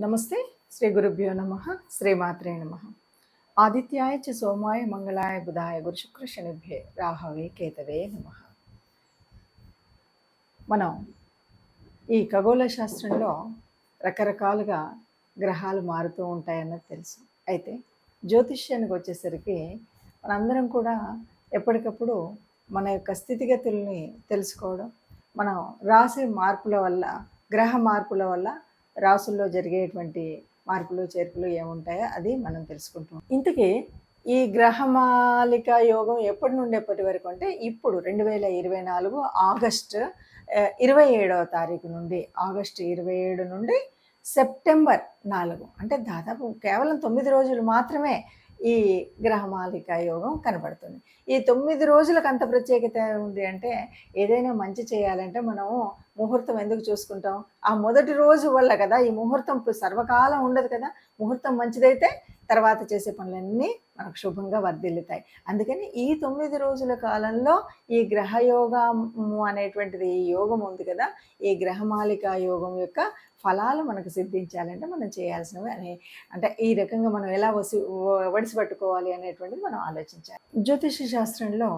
నమస్తే. శ్రీ గురుభ్యో నమ. శ్రీమాత్రే నమ. ఆదిత్యాయ చ సోమాయ మంగళాయ బుధాయ గురు శుక్ర శనిభ్యే రాహవే కేతవే నమ. మనం ఈ ఖగోళ శాస్త్రంలో రకరకాలుగా గ్రహాలు మారుతూ ఉంటాయన్నది తెలుసు. అయితే జ్యోతిష్యానికి వచ్చేసరికి మనందరం కూడా ఎప్పటికప్పుడు మన యొక్క స్థితిగతుల్ని తెలుసుకోవడం, మనం రాసే మార్పుల వల్ల, గ్రహ మార్పుల వల్ల రాసుల్లో జరిగేటువంటి మార్పులు చేర్పులు ఏముంటాయో అది మనం తెలుసుకుంటాం. ఇంతకీ ఈ గ్రహమాలిక యోగం ఎప్పటి నుండి ఎప్పటి వరకు అంటే ఇప్పుడు 2024 ఆగస్టు 27వ తారీఖు నుండి, ఆగస్టు 27 నుండి సెప్టెంబర్ 4 అంటే దాదాపు కేవలం 9 రోజులు మాత్రమే ఈ గ్రహమాలిక యోగం కనబడుతుంది. ఈ 9 రోజులకు అంత ప్రత్యేకత ఉంది అంటే, ఏదైనా మంచి చేయాలంటే మనము ముహూర్తం ఎందుకు చూసుకుంటాం? ఆ మొదటి రోజు వల్ల కదా. ఈ ముహూర్తం సర్వకాలం ఉండదు కదా. ముహూర్తం మంచిదైతే తర్వాత చేసే పనులన్నీ మనకు శుభంగా వర్ధిల్లుతాయి. అందుకని ఈ 9 రోజుల కాలంలో ఈ గ్రహయోగము అనేటువంటిది, ఈ యోగం ఉంది కదా, ఈ గ్రహమాలిక యోగం యొక్క ఫలాలు మనకు సిద్ధించాలంటే మనం చేయాల్సినవి అంటే ఈ రకంగా మనం ఎలా వడిసి పట్టుకోవాలి అనేటువంటిది మనం ఆలోచించాలి. జ్యోతిష శాస్త్రంలో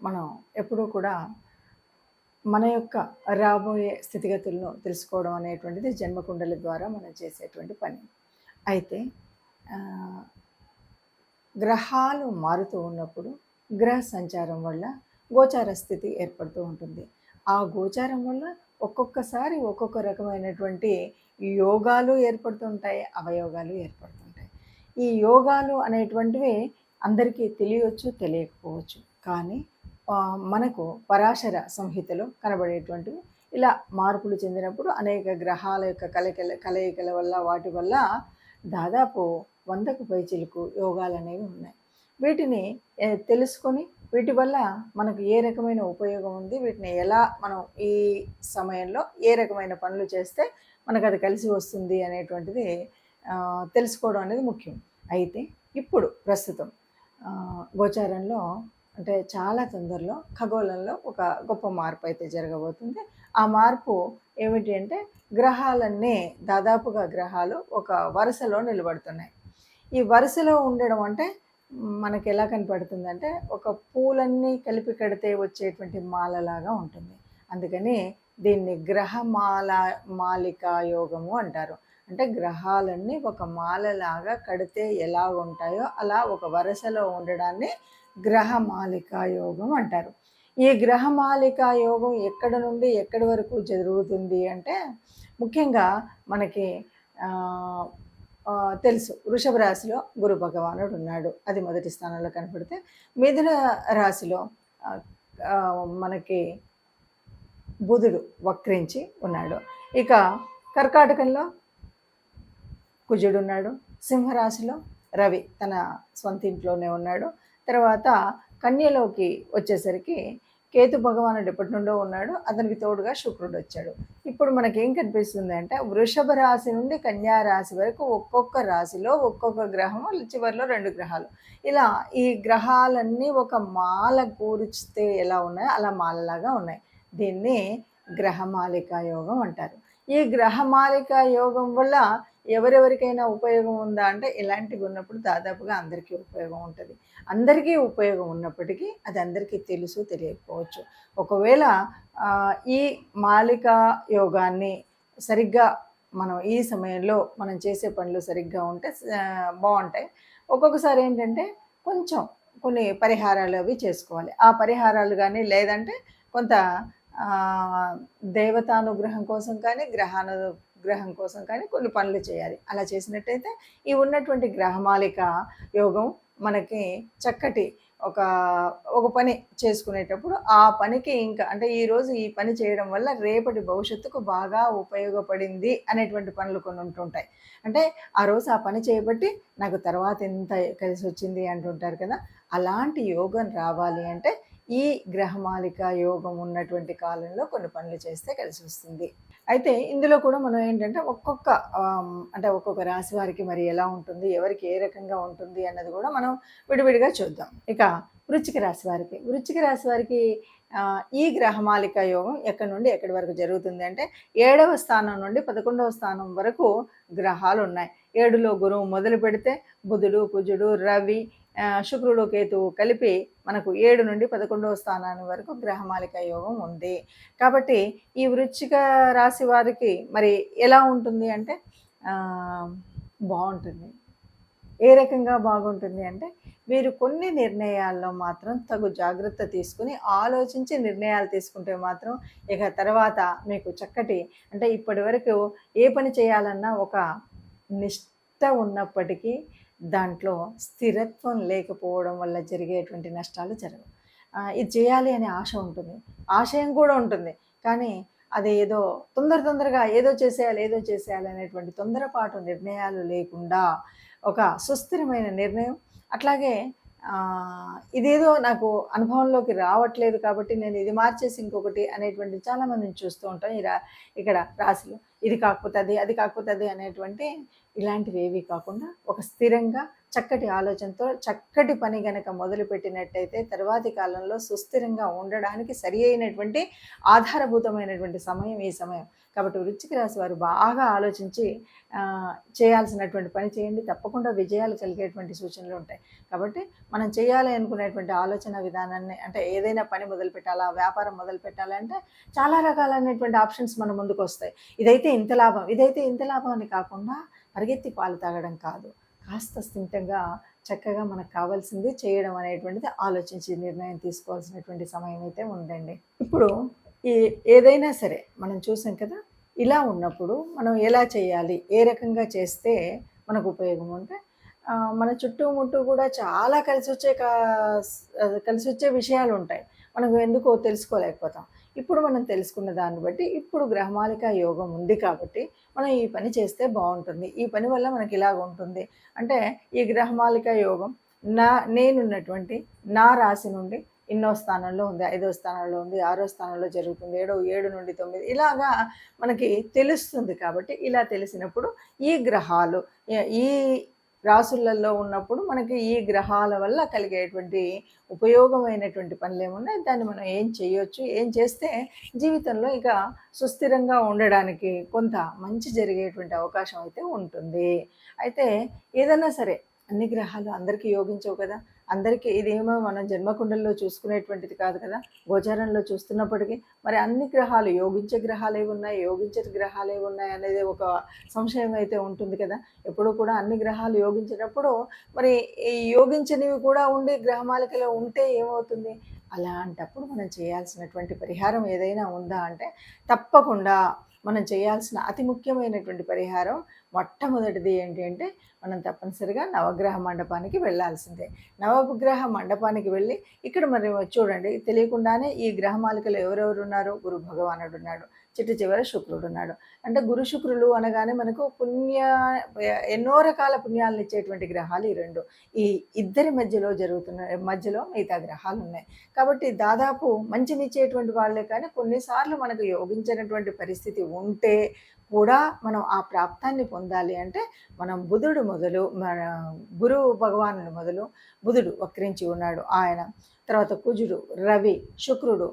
మనం ఎప్పుడూ కూడా మన యొక్క రాబోయే స్థితిగతులను తెలుసుకోవడం అనేటువంటిది జన్మకుండలి ద్వారా మనం చేసేటువంటి పని. అయితే గ్రహాలు మారుతూ ఉన్నప్పుడు గ్రహ సంచారం వల్ల గోచార స్థితి ఏర్పడుతూ ఉంటుంది. ఆ గోచారం వల్ల ఒక్కొక్కసారి ఒక్కొక్క రకమైనటువంటి యోగాలు ఏర్పడుతుంటాయి, అవయోగాలు ఏర్పడుతుంటాయి. ఈ యోగాలు అనేటువంటివి అందరికీ తెలియవచ్చు, తెలియకపోవచ్చు. కానీ మనకు పరాశర సంహితలో కనబడేటువంటివి ఇలా మార్పులు చెందినప్పుడు అనేక గ్రహాల యొక్క కలయికల వల్ల, వాటి వల్ల దాదాపు 100కు పైచిలుకు యోగాలు అనేవి ఉన్నాయి. వీటిని తెలుసుకొని వీటి వల్ల మనకు ఏ రకమైన ఉపయోగం ఉంది, వీటిని ఎలా మనం ఈ సమయంలో ఏ రకమైన పనులు చేస్తే మనకు అది కలిసి వస్తుంది అనేటువంటిది తెలుసుకోవడం అనేది ముఖ్యం. అయితే ఇప్పుడు ప్రస్తుతం గోచారంలో అంటే చాలా తొందరలో ఖగోళంలో ఒక గొప్ప మార్పు అయితే జరగబోతుంది. ఆ మార్పు ఏమిటి అంటే, గ్రహాలన్నీ దాదాపుగా గ్రహాలు ఒక వరుసలో నిలబడుతున్నాయి. ఈ వరుసలో ఉండడం అంటే మనకి ఎలా కనపడుతుందంటే, ఒక పూలన్నీ కలిపి కడితే వచ్చేటువంటి మాలలాగా ఉంటుంది. అందుకని దీన్ని మాలికా యోగము అంటారు. అంటే గ్రహాలన్నీ ఒక మాలలాగా కడితే ఎలా ఉంటాయో అలా ఒక వరుసలో ఉండడాన్ని గ్రహమాలికా యోగం అంటారు. ఈ గ్రహమాలికా యోగం ఎక్కడ నుండి ఎక్కడి వరకు జరుగుతుంది అంటే, ముఖ్యంగా మనకి తెలుసు, వృషభ రాశిలో గురు భగవానుడు ఉన్నాడు, అది మొదటి స్థానంలో కనపడితే, మిథున రాశిలో మనకి బుధుడు వక్రించి ఉన్నాడు. ఇక కర్కాటకంలో కుజుడు ఉన్నాడు. సింహరాశిలో రవి తన స్వంత ఇంట్లోనే ఉన్నాడు. తర్వాత కన్యలోకి వచ్చేసరికి కేతు భగవానుడు ఎప్పటి నుండో ఉన్నాడు, అతనికి తోడుగా శుక్రుడు వచ్చాడు. ఇప్పుడు మనకేం కనిపిస్తుంది అంటే, వృషభ రాశి నుండి కన్యా రాశి వరకు ఒక్కొక్క రాశిలో ఒక్కొక్క గ్రహము, చివరిలో 2 గ్రహాలు, ఇలా ఈ గ్రహాలన్నీ ఒక మాల కూర్చితే ఎలా ఉన్నాయో అలా మాలలాగా ఉన్నాయి. దీన్ని గ్రహమాలికా యోగం అంటారు. ఈ గ్రహమాలికా యోగం వల్ల ఎవరెవరికైనా ఉపయోగం ఉందా అంటే, ఇలాంటివి ఉన్నప్పుడు దాదాపుగా అందరికీ ఉపయోగం ఉంటుంది. అందరికీ ఉపయోగం ఉన్నప్పటికీ అది అందరికీ తెలుసు, తెలియకపోవచ్చు. ఒకవేళ ఈ మాలికా యోగాన్ని సరిగ్గా మనం ఈ సమయంలో మనం చేసే పనులు సరిగ్గా ఉంటే బాగుంటాయి. ఒక్కొక్కసారి ఏంటంటే కొన్ని పరిహారాలు అవి చేసుకోవాలి. ఆ పరిహారాలు కానీ, లేదంటే కొంత దేవతానుగ్రహం కోసం కానీ, గ్రహం కోసం కానీ కొన్ని పనులు చేయాలి. అలా చేసినట్టయితే ఈ ఉన్నటువంటి గ్రహమాలిక యోగం మనకి చక్కటి ఒక పని చేసుకునేటప్పుడు ఆ పనికి ఇంకా అంటే ఈరోజు ఈ పని చేయడం వల్ల రేపటి భవిష్యత్తుకు బాగా ఉపయోగపడింది అనేటువంటి పనులు కొన్ని ఉంటుంటాయి. అంటే ఆ రోజు ఆ పని చేయబట్టి నాకు తర్వాత ఎంత కలిసి వచ్చింది అంటుంటారు కదా. అలాంటి యోగం రావాలి అంటే ఈ గ్రహమాలిక యోగం ఉన్నటువంటి కాలంలో కొన్ని పనులు చేస్తే కలిసి వస్తుంది. అయితే ఇందులో కూడా మనం ఏంటంటే ఒక్కొక్క రాశి వారికి మరి ఎలా ఉంటుంది, ఎవరికి ఏ రకంగా ఉంటుంది అన్నది కూడా మనం విడివిడిగా చూద్దాం. ఇక వృశ్చిక రాశి వారికి, ఈ గ్రహమాలిక యోగం ఎక్కడి నుండి ఎక్కడి వరకు జరుగుతుంది అంటే 7వ స్థానం నుండి 11వ స్థానం వరకు గ్రహాలు ఉన్నాయి. 7లో గురువు మొదలు పెడితే బుధుడు, కుజుడు, రవి, శుక్రుడు, కేతువు కలిపి మనకు 7 నుండి 11వ స్థానాన్ని వరకు గ్రహమాలిక యోగం ఉంది. కాబట్టి ఈ వృశ్చిక రాశి వారికి మరి ఎలా ఉంటుంది అంటే బాగుంటుంది. ఏ రకంగా బాగుంటుంది అంటే మీరు కొన్ని నిర్ణయాల్లో మాత్రం తగు జాగ్రత్త తీసుకుని ఆలోచించి నిర్ణయాలు తీసుకుంటే మాత్రం ఇక తర్వాత మీకు చక్కటి అంటే ఇప్పటి వరకు ఏ పని చేయాలన్నా ఒక నిష్ట ఉన్నప్పటికీ దాంట్లో స్థిరత్వం లేకపోవడం వల్ల జరిగేటువంటి నష్టాలు జరగవు. ఇది చేయాలి అనే ఆశ ఉంటుంది, ఆశయం కూడా ఉంటుంది, కానీ అది ఏదో తొందరగా ఏదో చేసేయాలి అనేటువంటి తొందరపాటు నిర్ణయాలు లేకుండా ఒక సుస్థిరమైన నిర్ణయం. అట్లాగే ఇదేదో నాకు అనుభవంలోకి రావట్లేదు కాబట్టి నేను ఇది మార్చేసి ఇంకొకటి అనేటువంటి చాలామందిని చూస్తూ ఉంటాం ఇక్కడ రాశిలో. ఇది కాకపోతే అది, అది కాకపోతే అది అనేటువంటి ఇలాంటివి ఏవి కాకుండా ఒక స్థిరంగా చక్కటి ఆలోచనతో చక్కటి పని గనక మొదలుపెట్టినట్టయితే తర్వాతి కాలంలో సుస్థిరంగా ఉండడానికి సరి అయినటువంటి ఆధారభూతమైనటువంటి సమయం ఈ సమయం. కాబట్టి వృశ్చిక రాశి వారు బాగా ఆలోచించి చేయాల్సినటువంటి పని చేయండి, తప్పకుండా విజయాలు కలిగేటువంటి సూచనలు ఉంటాయి. కాబట్టి మనం చేయాలి అనుకునేటువంటి ఆలోచన విధానాన్ని అంటే ఏదైనా పని మొదలు పెట్టాలా, వ్యాపారం మొదలు పెట్టాలంటే చాలా రకాలైనటువంటి ఆప్షన్స్ మన ముందుకు వస్తాయి. ఇదైతే ఇంత లాభం, ఇదైతే ఇంత లాభం అని కాకుండా పరిగెత్తి పాలు తాగడం కాదు, కాస్త స్థిమితంగా చక్కగా మనకు కావాల్సింది చేయడం అనేటువంటిది ఆలోచించి నిర్ణయం తీసుకోవాల్సినటువంటి సమయం అయితే ఉందండి. ఇప్పుడు ఏదైనా సరే మనం చూసాం కదా, ఇలా ఉన్నప్పుడు మనం ఎలా చేయాలి, ఏ రకంగా చేస్తే మనకు ఉపయోగం అంటే మన చుట్టుముట్టు కూడా చాలా కలిసి వచ్చే విషయాలు ఉంటాయి, మనకు ఎందుకో తెలుసుకోలేకపోతాం. ఇప్పుడు మనం తెలుసుకున్న దాన్ని బట్టి ఇప్పుడు గ్రహమాలిక యోగం ఉంది కాబట్టి మనం ఈ పని చేస్తే బాగుంటుంది, ఈ పని వల్ల మనకి ఇలాగ ఉంటుంది అంటే ఈ గ్రహమాలిక యోగం నేనున్నటువంటి నా రాశి నుండి ఎన్నో స్థానంలో ఉంది, 5వ స్థానంలో ఉంది, 6వ స్థానంలో జరుగుతుంది, 7 నుండి 9 ఇలాగా మనకి తెలుస్తుంది. కాబట్టి ఇలా తెలిసినప్పుడు ఈ గ్రహాలు ఈ రాసులలో ఉన్నప్పుడు మనకి ఈ గ్రహాల వల్ల కలిగేటువంటి ఉపయోగమైనటువంటి పనులు ఏమున్నాయి, దాన్ని మనం ఏం చేయొచ్చు, ఏం చేస్తే జీవితంలో ఇక సుస్థిరంగా ఉండడానికి కొంత మంచి జరిగేటువంటి అవకాశం అయితే ఉంటుంది. అయితే ఏదైనా సరే అన్ని గ్రహాలు అందరికీ యోగించవు కదా, అందరికీ ఇదేమో మనం జన్మకుండల్లో చూసుకునేటువంటిది కాదు కదా, గోచారంలో చూస్తున్నప్పటికీ మరి అన్ని గ్రహాలు యోగించే గ్రహాలు ఏవి ఉన్నాయి, యోగించే గ్రహాలు ఏవి ఉన్నాయి అనేది ఒక సంశయం అయితే ఉంటుంది కదా. ఎప్పుడూ కూడా అన్ని గ్రహాలు యోగించినప్పుడు మరి ఈ యోగించనివి కూడా ఉండి గ్రహమాలికలో ఉంటే ఏమవుతుంది, అలాంటప్పుడు మనం చేయాల్సినటువంటి పరిహారం ఏదైనా ఉందా అంటే తప్పకుండా మనం చేయాల్సిన అతి ముఖ్యమైనటువంటి పరిహారం మొట్టమొదటిది ఏంటి అంటే మనం తప్పనిసరిగా నవగ్రహ మండపానికి వెళ్ళాల్సిందే. నవగ్రహ మండపానికి వెళ్ళి ఇక్కడ మరి చూడండి తెలియకుండానే ఈ గ్రహమాలికలు ఎవరెవరు ఉన్నారు, గురు భగవానుడు ఉన్నాడు, చిట్ట చివర శుక్రుడు ఉన్నాడు. అంటే గురు శుక్రులు అనగానే మనకు ఎన్నో రకాల పుణ్యాలను ఇచ్చేటువంటి గ్రహాలు ఈ రెండు. ఈ ఇద్దరి మధ్యలో మిగతా గ్రహాలు ఉన్నాయి. కాబట్టి దాదాపు మంచినిచ్చేటువంటి వాళ్ళే, కానీ కొన్నిసార్లు మనకు యోగించినటువంటి పరిస్థితి ఉంటే కూడా మనం ఆ ప్రాప్తాన్ని పొందాలి అంటే మనం బుధుడు మొదలు మన గురువు భగవానుడు మొదలు బుధుడు వక్రించి ఉన్నాడు ఆయన, తర్వాత కుజుడు, రవి, శుక్రుడు,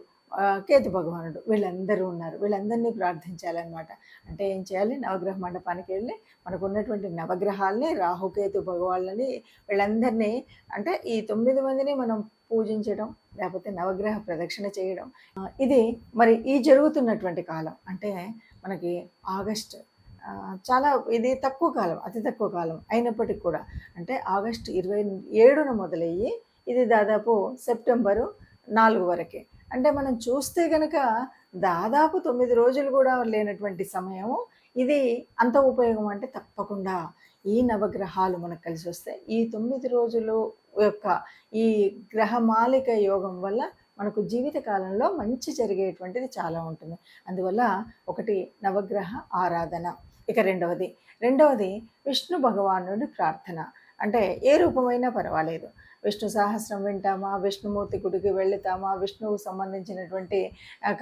కేతు భగవానుడు వీళ్ళందరూ ఉన్నారు. వీళ్ళందరినీ ప్రార్థించాలన్నమాట. అంటే ఏం చేయాలి, నవగ్రహ మండపానికి వెళ్ళి మనకు ఉన్నటువంటి నవగ్రహాలని రాహుకేతు భగవాళ్ళని వీళ్ళందరినీ అంటే ఈ 9 మందిని మనం పూజించడం, లేకపోతే నవగ్రహ ప్రదక్షిణ చేయడం. ఇది మరి ఈ జరుగుతున్నటువంటి కాలం అంటే మనకి ఆగస్టు చాలా ఇది తక్కువ కాలం, అతి తక్కువ కాలం అయినప్పటికీ కూడా అంటే ఆగస్టు 27న మొదలయ్యి ఇది దాదాపు సెప్టెంబరు 4 వరకే. అంటే మనం చూస్తే కనుక దాదాపు 9 రోజులు కూడా లేనటువంటి సమయము ఇది. అంత ఉపయోగం అంటే తప్పకుండా ఈ నవగ్రహాలు మనకు కలిసి వస్తాయి. ఈ 9 రోజులు యొక్క ఈ గ్రహమాలిక యోగం వల్ల మనకు జీవితకాలంలో మంచి జరిగేటువంటిది చాలా ఉంటుంది. అందువల్ల ఒకటి నవగ్రహ ఆరాధన. ఇక రెండవది విష్ణు భగవానుడి ప్రార్థన. అంటే ఏ రూపమైనా పర్వాలేదు, విష్ణు సహస్రం వింటామా, విష్ణుమూర్తి గుడికి వెళుతామా, విష్ణువుకు సంబంధించినటువంటి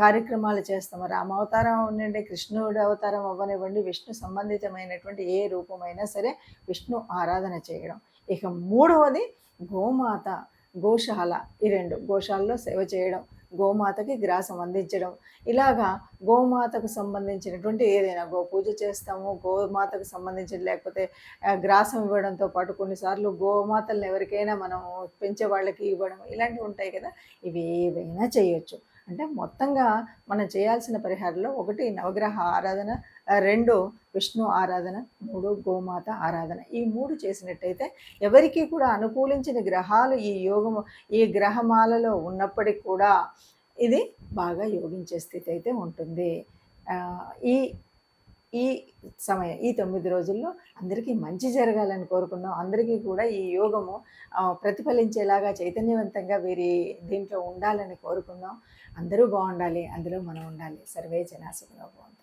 కార్యక్రమాలు చేస్తామా, రామావతారం అవ్వనివ్వండి, కృష్ణుడి అవతారం అవ్వనివ్వండి, విష్ణు సంబంధితమైనటువంటి ఏ రూపమైనా సరే విష్ణు ఆరాధన చేయడం. ఇక మూడవది గోమాత. గోశాల, ఈ 2 గోశాలలో సేవ చేయడం, గోమాతకి గ్రాసం అందించడం. ఇలాగా గోమాతకు సంబంధించినటువంటి ఏదైనా గోపూజ చేస్తాము. గోమాతకు సంబంధించిన లేకపోతే గ్రాసం ఇవ్వడంతో పాటు కొన్నిసార్లు గోమాతల్ని ఎవరికైనా మనం పెంచే వాళ్ళకి ఇవ్వడం ఇలాంటివి ఉంటాయి కదా! ఇవి ఏవైనా చేయొచ్చు. అంటే మొత్తంగా మనం చేయాల్సిన పరిహారంలో 1 నవగ్రహ ఆరాధన, 2 విష్ణు ఆరాధన, 3 గోమాత ఆరాధన. ఈ 3 చేసినట్టయితే ఎవరికీ కూడా అనుకూలించిన గ్రహాలు ఈ గ్రహమాలలో ఉన్నప్పటికి కూడా ఇది బాగా యోగించే స్థితి అయితే ఉంటుంది. ఈ ఈ సమయం ఈ 9 రోజుల్లో అందరికీ మంచి జరగాలని కోరుకుందాం. అందరికీ కూడా ఈ యోగము ప్రతిఫలించేలాగా చైతన్యవంతంగా వీరి దీంట్లో ఉండాలని కోరుకుందాం. అందరూ బాగుండాలి, అందులో మనం ఉండాలి. సర్వే జనా సుఖినో భవంతు.